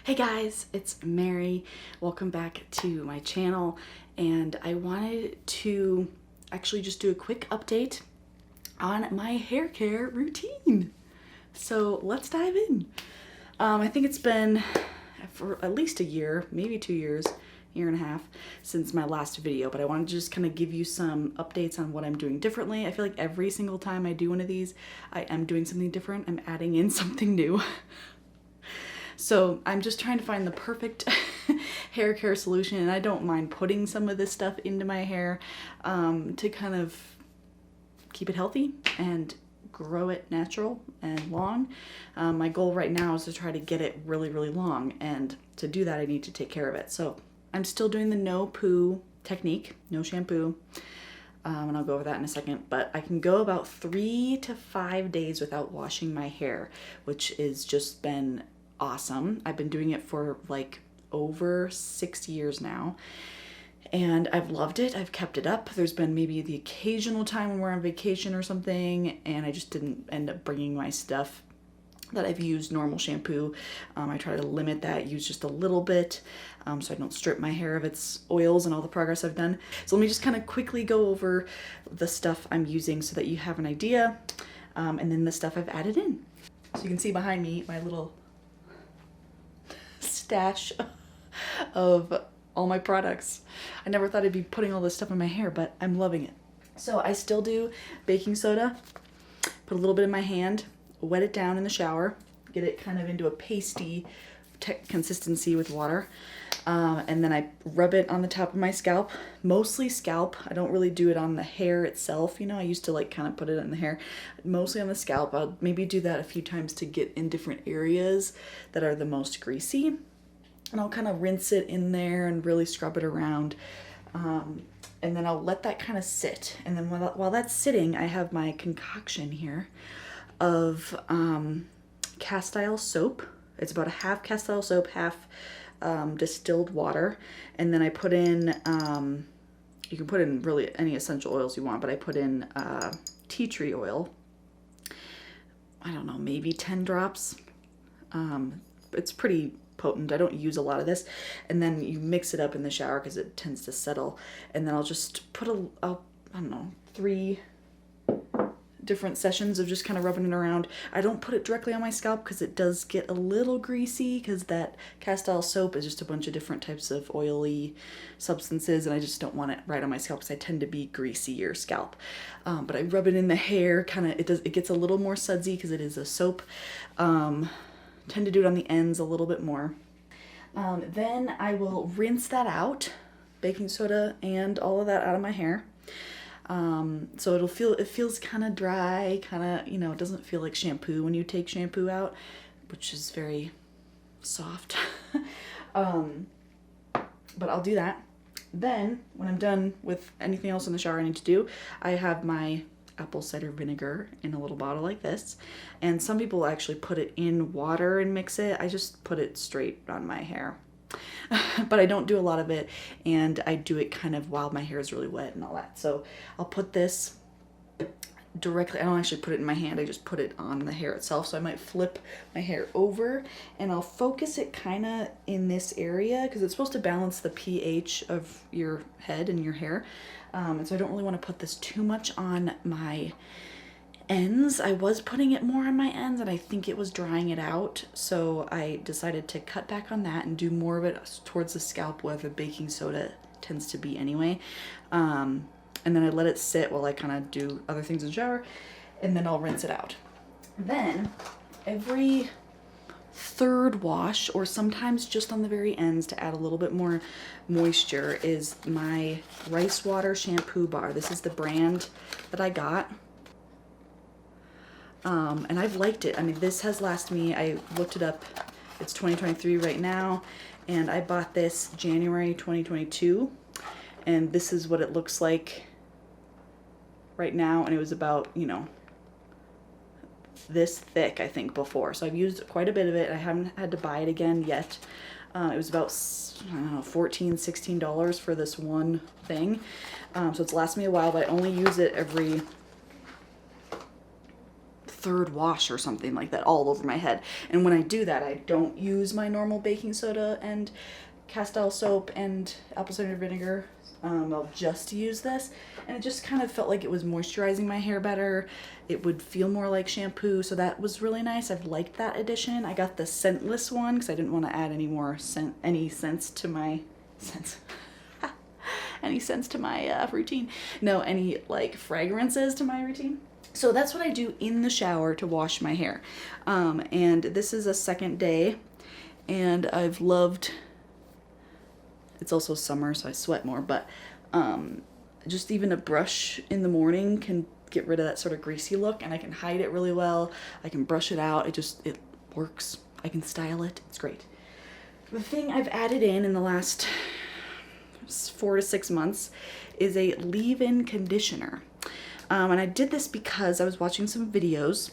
Hey guys, it's Mary. Welcome back to my channel, and I wanted to actually just do a quick update on my hair care routine. So let's dive in. I think it's been for at least a year, maybe 2 years, year and a half since my last video, but I wanted to just kind of give you some updates on what I'm doing differently. I feel like every single time I do one of these, I am doing something different. I'm adding in something new. So I'm just trying to find the perfect hair care solution, and I don't mind putting some of this stuff into my hair to kind of keep it healthy and grow it natural and long. My goal right now is to try to get it really, really long, and to do that I need to take care of it. So I'm still doing the no poo technique, no shampoo, and I'll go over that in a second, but I can go about 3 to 5 days without washing my hair, which has just been awesome. I've been doing it for like over 6 years now, and I've loved it. I've kept it up. There's been maybe the occasional time when we're on vacation or something, and I just didn't end up bringing my stuff that I've used normal shampoo. I try to limit that, use just a little bit, so I don't strip my hair of its oils and all the progress I've done. So let me just kind of quickly go over the stuff I'm using so that you have an idea, and then the stuff I've added in. So you can see behind me my little stash of all my products. I never thought I'd be putting all this stuff in my hair, but I'm loving it. So I still do baking soda, put a little bit in my hand, wet it down in the shower, get it kind of into a pasty consistency with water, and then I rub it on the top of my scalp, mostly scalp. I don't really do it on the hair itself. You know, I used to like kind of put it in the hair, mostly on the scalp. I'll maybe do that a few times to get in different areas that are the most greasy. And I'll kind of rinse it in there and really scrub it around. And then I'll let that kind of sit. And then while that's sitting, I have my concoction here of Castile soap. It's about a half Castile soap, half distilled water. And then I put in, you can put in really any essential oils you want, but I put in tea tree oil. I don't know, maybe 10 drops. It's pretty potent. I don't use a lot of this. And then you mix it up in the shower because it tends to settle. And then I'll just put I don't know, 3 different sessions of just kind of rubbing it around. I don't put it directly on my scalp because it does get a little greasy, because that Castile soap is just a bunch of different types of oily substances, and I just don't want it right on my scalp because I tend to be greasier scalp. But I rub it in the hair, kind of, it gets a little more sudsy because it is a soap. Tend to do it on the ends a little bit more. Then I will rinse that out, baking soda and all of that out of my hair. So it feels kind of dry, kind of, you know, it doesn't feel like shampoo when you take shampoo out, which is very soft. But I'll do that. Then when I'm done with anything else in the shower I need to do, I have my apple cider vinegar in a little bottle like this, and some people actually put it in water and mix it. I just put it straight on my hair. But I don't do a lot of it, and I do it kind of while my hair is really wet and all that. So I'll put this directly, I don't actually put it in my hand, I just put it on the hair itself. So I might flip my hair over and I'll focus it kind of in this area because it's supposed to balance the pH of your head and your hair. And so I don't really want to put this too much on my ends. I was putting it more on my ends, and I think it was drying it out. So I decided to cut back on that and do more of it towards the scalp where the baking soda tends to be anyway. And then I let it sit while I kind of do other things in the shower, and then I'll rinse it out. Then every third wash, or sometimes just on the very ends to add a little bit more moisture, is my rice water shampoo bar. This is the brand that I got. And I've liked it. I mean, this has lasted me, I looked it up, it's 2023 right now, and I bought this January 2022, and this is what it looks like right now, and it was about, you know, this thick, I think, before. So I've used quite a bit of it. I haven't had to buy it again yet. It was about, I don't know, $14, $16 for this one thing. So it's lasted me a while, but I only use it every third wash or something like that all over my head. And when I do that, I don't use my normal baking soda and Castile soap and apple cider vinegar. I'll just use this, and it just kind of felt like it was moisturizing my hair better. It would feel more like shampoo, so that was really nice. I've liked that addition. I got the scentless one because I didn't want to add any more scents to my routine. No, any like fragrances to my routine. So that's what I do in the shower to wash my hair. And this is a second day, and I've loved. It's also summer, so I sweat more, but just even a brush in the morning can get rid of that sort of greasy look, and I can hide it really well. I can brush it out. It works. I can style it. It's great. The thing I've added in the last 4 to 6 months is a leave-in conditioner. And I did this because I was watching some videos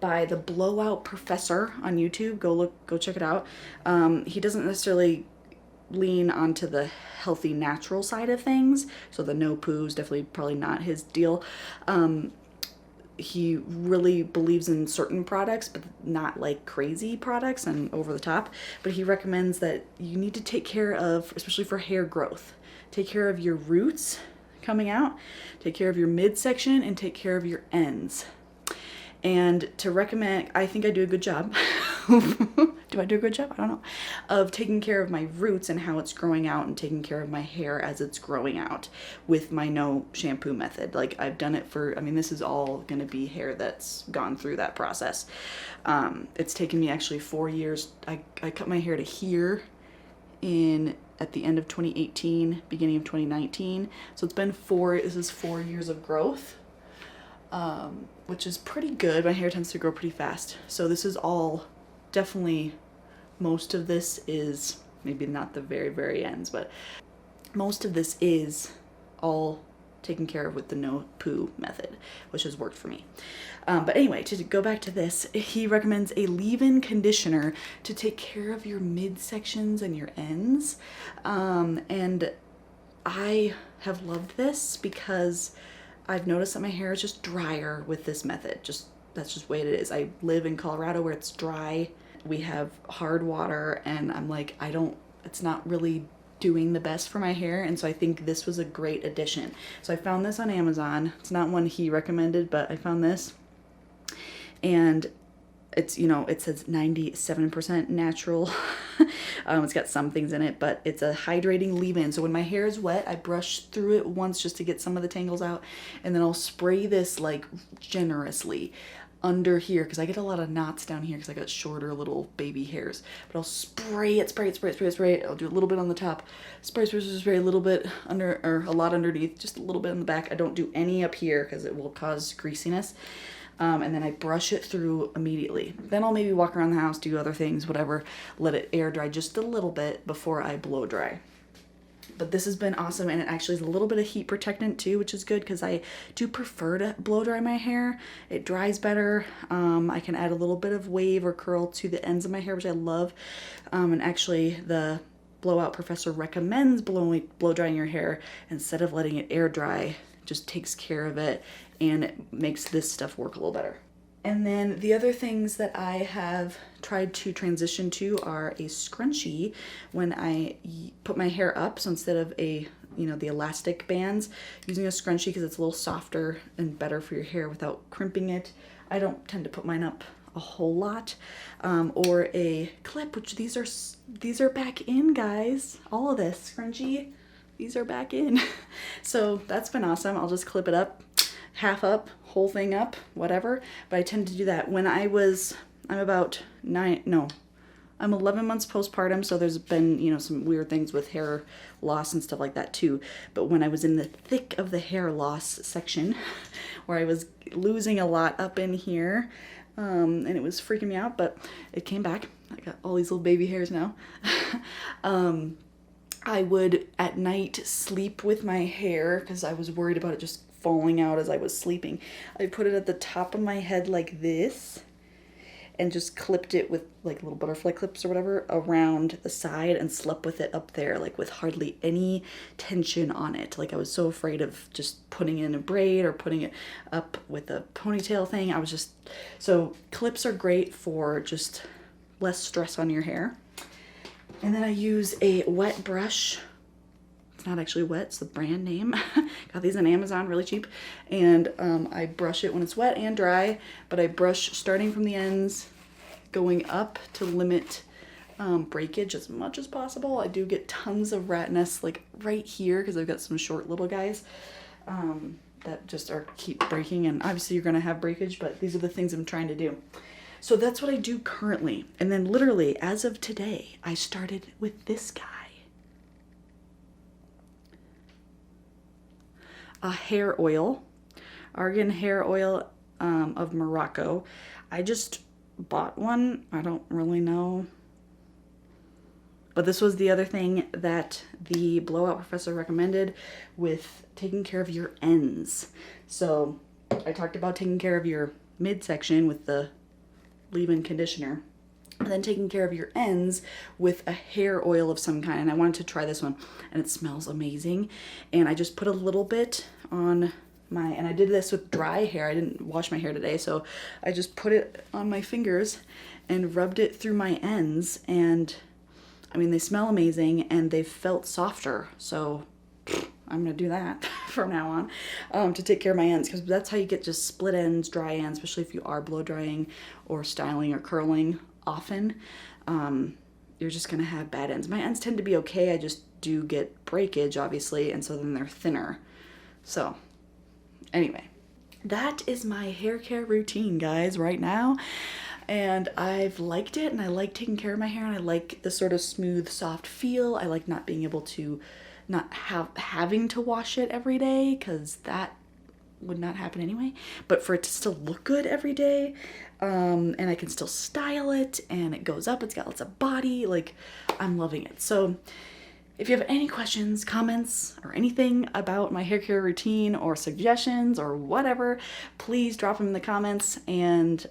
by the Blowout Professor on YouTube. Go check it out. He doesn't necessarily lean onto the healthy natural side of things, so the no poo is definitely probably not his deal. He really believes in certain products, but not like crazy products and over the top. But he recommends that you need to take care of, especially for hair growth, take care of your roots coming out, take care of your midsection, and take care of your ends. And to recommend, I think I do a good job. Do I do a good job? I don't know. Of taking care of my roots and how it's growing out, and taking care of my hair as it's growing out with my no shampoo method. Like, I've done it for, I mean, this is all going to be hair that's gone through that process. It's taken me actually 4 years. I cut my hair to here at the end of 2018, beginning of 2019. So it's been this is 4 years of growth. Which is pretty good. My hair tends to grow pretty fast. So this is all definitely, most of this is, maybe not the very, very ends, but most of this is all taken care of with the no poo method, which has worked for me. But anyway, to go back to this, he recommends a leave-in conditioner to take care of your midsections and your ends. And I have loved this because I've noticed that my hair is just drier with this method. That's just the way it is. I live in Colorado where it's dry. We have hard water, and I'm like, it's not really doing the best for my hair. And so I think this was a great addition. So I found this on Amazon. It's not one he recommended, but I found this. And it's, it says 97% natural. It's got some things in it, but it's a hydrating leave-in. So when my hair is wet, I brush through it once just to get some of the tangles out, and then I'll spray this like generously under here, because I get a lot of knots down here because I got shorter little baby hairs. But I'll spray it. I'll do a little bit on the top, spray a little bit under, or a lot underneath, just a little bit on the back. I don't do any up here because it will cause greasiness. And then I brush it through immediately. Then I'll maybe walk around the house, do other things, whatever, let it air dry just a little bit before I blow dry. But this has been awesome, and it actually is a little bit of heat protectant too, which is good because I do prefer to blow dry my hair. It dries better. I can add a little bit of wave or curl to the ends of my hair, which I love. And actually the Blowout Professor recommends blow drying your hair instead of letting it air dry. Just takes care of it, and it makes this stuff work a little better. And then the other things that I have tried to transition to are a scrunchie when I put my hair up. So instead of the elastic bands, using a scrunchie because it's a little softer and better for your hair without crimping it. I don't tend to put mine up a whole lot. Or a clip, which these are back in, guys. All of this scrunchie, these are back in. So that's been awesome. I'll just clip it up, half up, whole thing up, whatever. But I tend to do that when I'm 11 months postpartum, so there's been, some weird things with hair loss and stuff like that too. But when I was in the thick of the hair loss section, where I was losing a lot up in here, and it was freaking me out, but it came back. I got all these little baby hairs now. I would at night sleep with my hair because I was worried about it just falling out as I was sleeping. I put it at the top of my head like this, and just clipped it with like little butterfly clips or whatever around the side and slept with it up there, like with hardly any tension on it. Like I was so afraid of just putting it in a braid or putting it up with a ponytail thing. So clips are great for just less stress on your hair. And then I use a wet brush. It's not actually wet, it's the brand name. Got these on Amazon, really cheap. And I brush it when it's wet and dry, but I brush starting from the ends, going up to limit breakage as much as possible. I do get tons of rat nests like right here because I've got some short little guys that just keep breaking, and obviously you're gonna have breakage, but these are the things I'm trying to do. So that's what I do currently. And then literally as of today, I started with this guy. A hair oil, argan hair oil of Morocco. I just bought one. I don't really know. But this was the other thing that the blowout professor recommended with taking care of your ends. So I talked about taking care of your midsection with the leave-in conditioner, and then taking care of your ends with a hair oil of some kind. And I wanted to try this one, and it smells amazing. And I just put a little bit on and I did this with dry hair. I didn't wash my hair today, so I just put it on my fingers and rubbed it through my ends. And I mean, they smell amazing and they've felt softer. So I'm gonna do that from now on to take care of my ends, because that's how you get just split ends, dry ends, especially if you are blow drying or styling or curling often. You're just gonna have bad ends. My ends tend to be okay. I just do get breakage, obviously, and so then they're thinner. So anyway, that is my hair care routine, guys, right now. And I've liked it, and I like taking care of my hair, and I like the sort of smooth, soft feel. I like not being able to, not having to wash it every day, because that would not happen anyway. But for it to still look good every day, and I can still style it, and it goes up, it's got lots of body, like, I'm loving it. So if you have any questions, comments, or anything about my hair care routine or suggestions or whatever, please drop them in the comments, and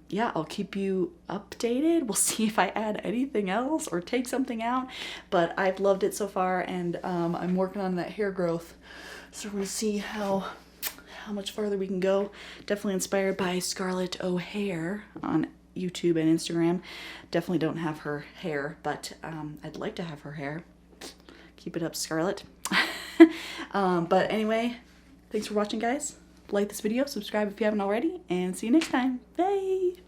yeah, I'll keep you updated. We'll see if I add anything else or take something out, but I've loved it so far, and I'm working on that hair growth, so we'll see how much farther we can go. Definitely inspired by Scarlett O'Hare on YouTube and Instagram. Definitely don't have her hair, but I'd like to have her hair. Keep it up, Scarlett. But anyway, thanks for watching, guys. Like this video, subscribe if you haven't already, and see you next time. Bye!